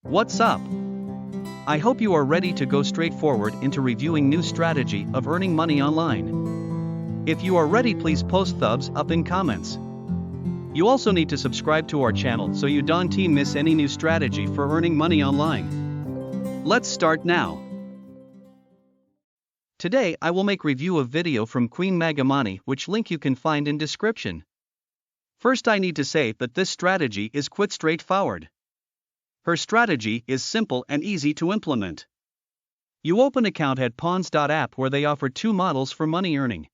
What's up? I hope you are ready to go straight forward into reviewing new strategy of earning money online. If you are ready, please post thumbs up in comments. You also need to subscribe to our channel so you don't miss any new strategy for earning money online. Let's start now. Today I will make review of video from Queen Magamani, which link you can find in description. First I need to say that this strategy is quite straightforward. Her strategy is simple and easy to implement. You open account at Pawns.app where they offer two models for money earning.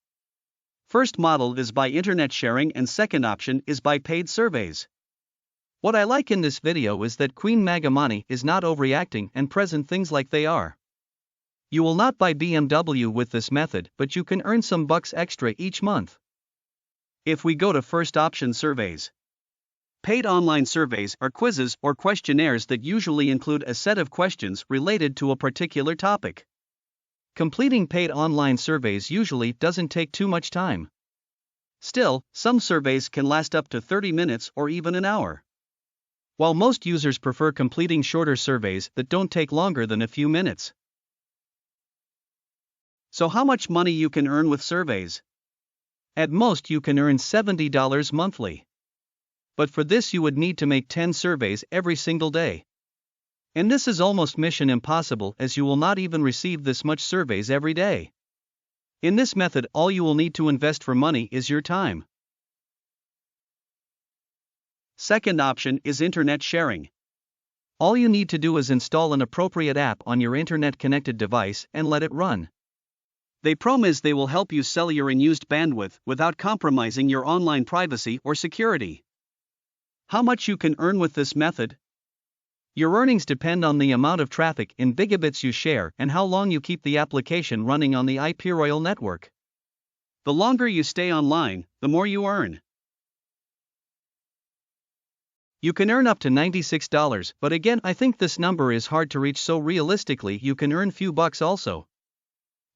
First model is by internet sharing and second option is by paid surveys. What I like in this video is that Queen Magamani is not overreacting and present things like they are. You will not buy BMW with this method, but you can earn some bucks extra each month. If we go to first option, surveys. Paid online surveys are quizzes or questionnaires that usually include a set of questions related to a particular topic. Completing paid online surveys usually doesn't take too much time. Still, some surveys can last up to 30 minutes or even an hour. While most users prefer completing shorter surveys that don't take longer than a few minutes. So how much money you can earn with surveys? At most you can earn $70 monthly. But for this you would need to make 10 surveys every single day. And this is almost mission impossible as you will not even receive this much surveys every day. In this method all you will need to invest for money is your time. Second option is internet sharing. All you need to do is install an appropriate app on your internet connected device and let it run. They promise they will help you sell your unused bandwidth without compromising your online privacy or security. How much you can earn with this method? Your earnings depend on the amount of traffic in gigabits you share and how long you keep the application running on the IP Royal network. The longer you stay online, the more you earn. You can earn up to $96, but again I think this number is hard to reach, so realistically you can earn few bucks also.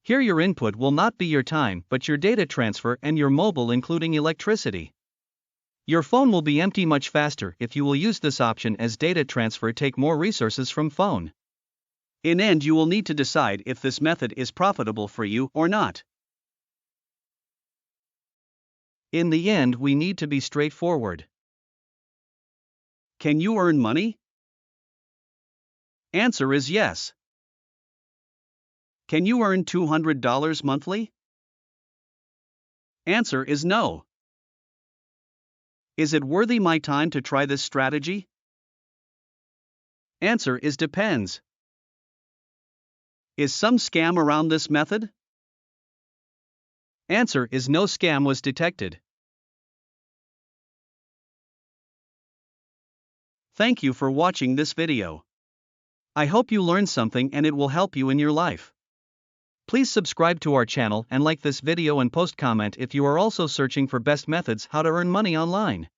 Here your input will not be your time but your data transfer and your mobile including electricity. Your phone will be empty much faster if you will use this option as data transfer take more resources from phone. In end you will need to decide if this method is profitable for you or not. In the end we need to be straightforward. Can you earn money? Answer is yes. Can you earn $200 monthly? Answer is no. Is it worthy my time to try this strategy? Answer is depends. Is some scam around this method? Answer is no scam was detected. Thank you for watching this video. I hope you learned something and it will help you in your life. Please subscribe to our channel and like this video and post comment if you are also searching for best methods how to earn money online.